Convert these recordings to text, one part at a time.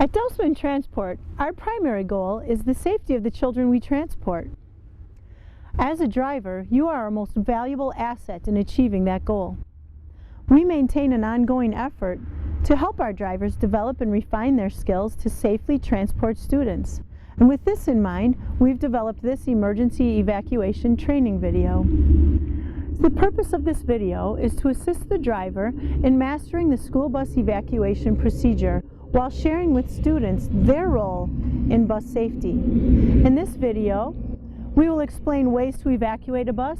At Dosman Transport, our primary goal is the safety of the children we transport. As a driver, you are our most valuable asset in achieving that goal. We maintain an ongoing effort to help our drivers develop and refine their skills to safely transport students. And with this in mind, we've developed this emergency evacuation training video. The purpose of this video is to assist the driver in mastering the school bus evacuation procedure while sharing with students their role in bus safety. In this video, we will explain ways to evacuate a bus,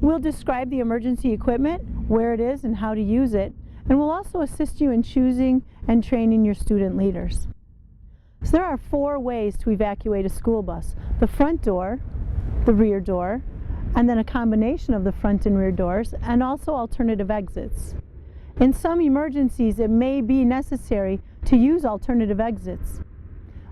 we'll describe the emergency equipment, where it is and how to use it, and we'll also assist you in choosing and training your student leaders. So there are 4 ways to evacuate a school bus: the front door, the rear door, and then a combination of the front and rear doors, and also alternative exits. In some emergencies, it may be necessary to use alternative exits.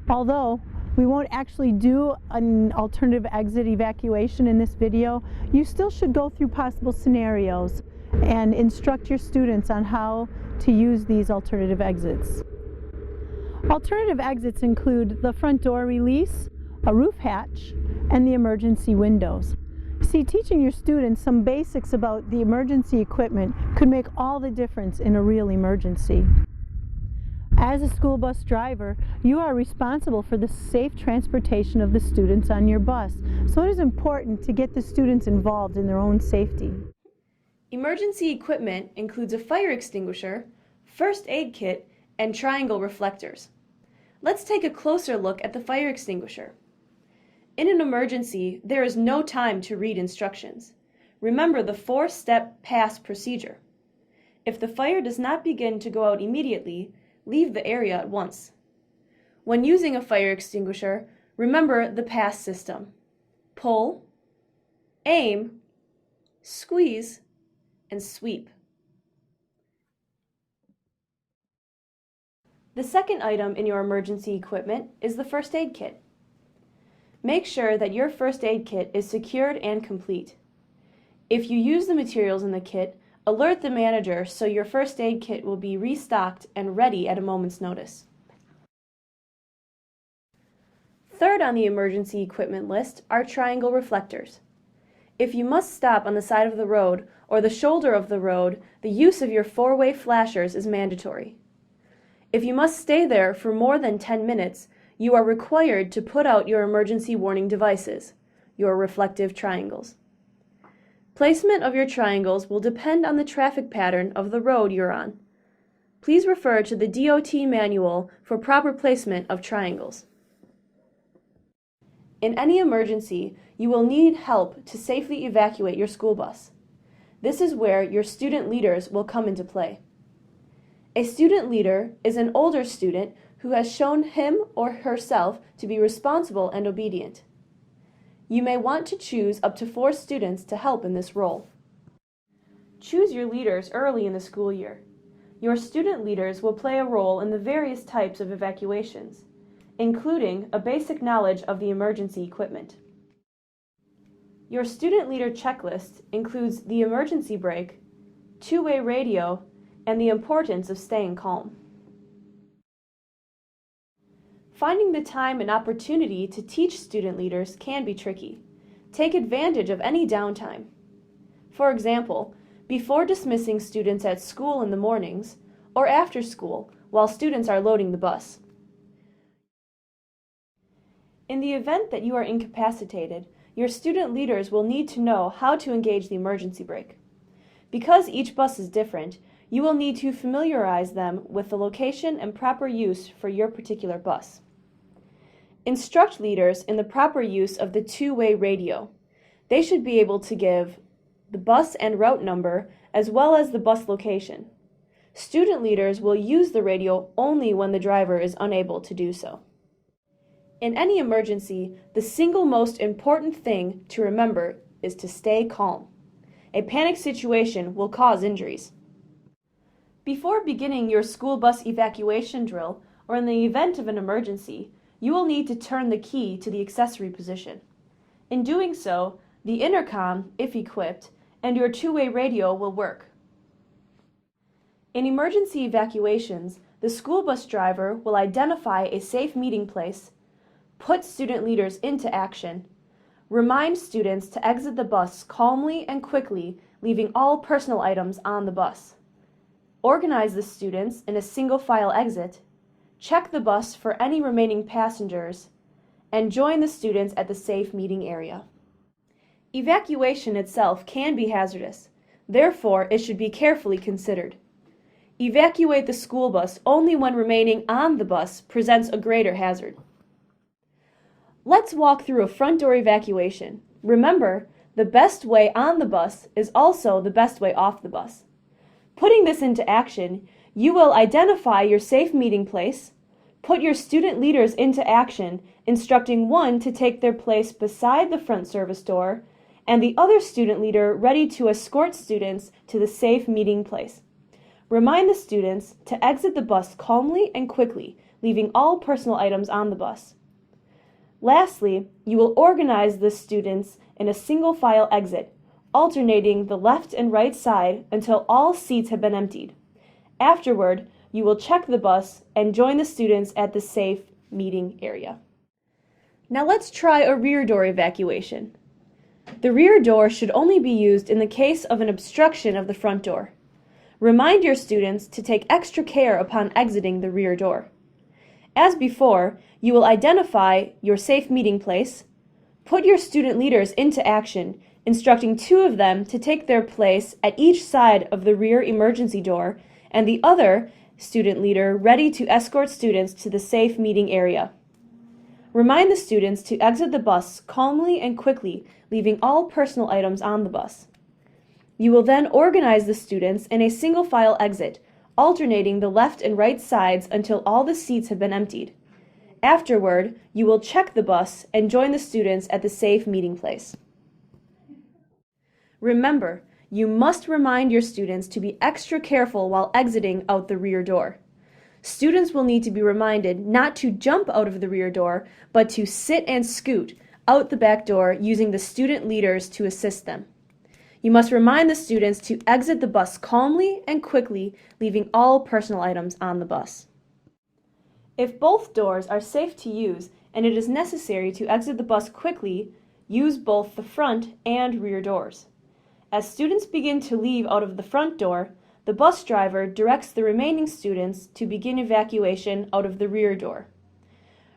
Although we won't actually do an alternative exit evacuation in this video, you still should go through possible scenarios and instruct your students on how to use these alternative exits. Alternative exits include the front door release, a roof hatch, and the emergency windows. See, teaching your students some basics about the emergency equipment could make all the difference in a real emergency. As a school bus driver, you are responsible for the safe transportation of the students on your bus, so it is important to get the students involved in their own safety. Emergency equipment includes a fire extinguisher, first aid kit, and triangle reflectors. Let's take a closer look at the fire extinguisher. In an emergency, there is no time to read instructions. Remember the 4-step pass procedure. If the fire does not begin to go out immediately, leave the area at once. When using a fire extinguisher, remember the pass system: pull, aim, squeeze, and sweep. The second item in your emergency equipment is the first aid kit. Make sure that your first aid kit is secured and complete. If you use the materials in the kit, alert the manager so your first aid kit will be restocked and ready at a moment's notice. Third on the emergency equipment list are triangle reflectors. If you must stop on the side of the road or the shoulder of the road, the use of your 4-way flashers is mandatory. If you must stay there for more than 10 minutes, you are required to put out your emergency warning devices, your reflective triangles. Placement of your triangles will depend on the traffic pattern of the road you're on. Please refer to the DOT manual for proper placement of triangles. In any emergency, you will need help to safely evacuate your school bus. This is where your student leaders will come into play. A student leader is an older student who has shown him or herself to be responsible and obedient. You may want to choose up to 4 students to help in this role. Choose your leaders early in the school year. Your student leaders will play a role in the various types of evacuations, including a basic knowledge of the emergency equipment. Your student leader checklist includes the emergency brake, 2-way radio, and the importance of staying calm. Finding the time and opportunity to teach student leaders can be tricky. Take advantage of any downtime. For example, before dismissing students at school in the mornings, or after school while students are loading the bus. In the event that you are incapacitated, your student leaders will need to know how to engage the emergency brake. Because each bus is different, you will need to familiarize them with the location and proper use for your particular bus. Instruct leaders in the proper use of the 2-way radio. They should be able to give the bus and route number as well as the bus location. Student leaders will use the radio only when the driver is unable to do so. In any emergency, the single most important thing to remember is to stay calm. A panic situation will cause injuries. Before beginning your school bus evacuation drill, or in the event of an emergency, you will need to turn the key to the accessory position. In doing so, the intercom, if equipped, and your 2-way radio will work. In emergency evacuations, the school bus driver will identify a safe meeting place, put student leaders into action, remind students to exit the bus calmly and quickly, leaving all personal items on the bus, organize the students in a single file exit, check the bus for any remaining passengers, and join the students at the safe meeting area. Evacuation itself can be hazardous, therefore it should be carefully considered. Evacuate the school bus only when remaining on the bus presents a greater hazard. Let's walk through a front door evacuation. Remember, the best way on the bus is also the best way off the bus. Putting this into action, you will identify your safe meeting place, put your student leaders into action, instructing one to take their place beside the front service door, and the other student leader ready to escort students to the safe meeting place. Remind the students to exit the bus calmly and quickly, leaving all personal items on the bus. Lastly, you will organize the students in a single file exit, alternating the left and right side until all seats have been emptied. Afterward, you will check the bus and join the students at the safe meeting area. Now let's try a rear door evacuation. The rear door should only be used in the case of an obstruction of the front door. Remind your students to take extra care upon exiting the rear door. As before, you will identify your safe meeting place, put your student leaders into action, instructing two of them to take their place at each side of the rear emergency door, and the other student leader ready to escort students to the safe meeting area. Remind the students to exit the bus calmly and quickly, leaving all personal items on the bus. You will then organize the students in a single file exit, alternating the left and right sides until all the seats have been emptied. Afterward, you will check the bus and join the students at the safe meeting place. Remember, you must remind your students to be extra careful while exiting out the rear door. Students will need to be reminded not to jump out of the rear door, but to sit and scoot out the back door using the student leaders to assist them. You must remind the students to exit the bus calmly and quickly, leaving all personal items on the bus. If both doors are safe to use and it is necessary to exit the bus quickly, use both the front and rear doors. As students begin to leave out of the front door, the bus driver directs the remaining students to begin evacuation out of the rear door.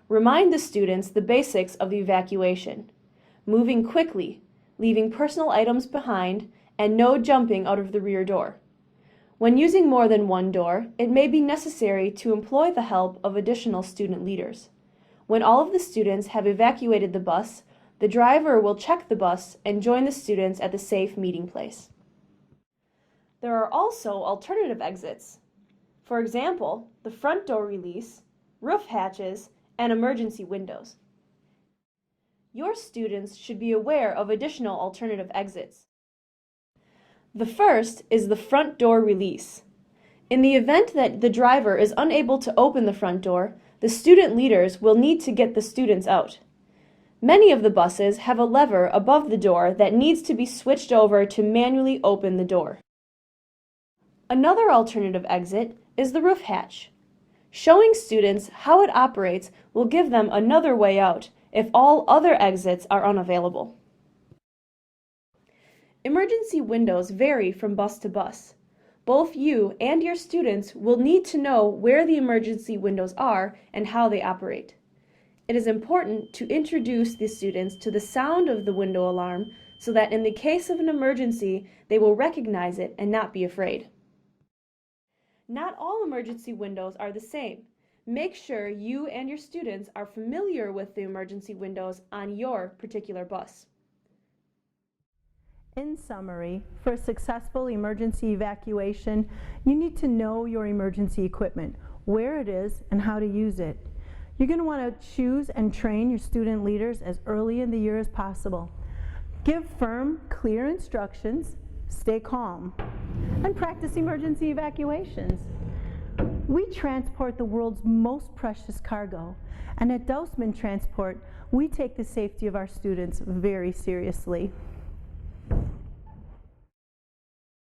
Remind the students the basics of the evacuation: moving quickly, leaving personal items behind, and no jumping out of the rear door. When using more than one door, it may be necessary to employ the help of additional student leaders. When all of the students have evacuated the bus, the driver will check the bus and join the students at the safe meeting place. There are also alternative exits. For example, the front door release, roof hatches, and emergency windows. Your students should be aware of additional alternative exits. The first is the front door release. In the event that the driver is unable to open the front door, the student leaders will need to get the students out. Many of the buses have a lever above the door that needs to be switched over to manually open the door. Another alternative exit is the roof hatch. Showing students how it operates will give them another way out if all other exits are unavailable. Emergency windows vary from bus to bus. Both you and your students will need to know where the emergency windows are and how they operate. It is important to introduce the students to the sound of the window alarm so that in the case of an emergency, they will recognize it and not be afraid. Not all emergency windows are the same. Make sure you and your students are familiar with the emergency windows on your particular bus. In summary, for a successful emergency evacuation, you need to know your emergency equipment, where it is, and how to use it. You're going to want to choose and train your student leaders as early in the year as possible. Give firm, clear instructions, stay calm, and practice emergency evacuations. We transport the world's most precious cargo, and at Dousman Transport, we take the safety of our students very seriously.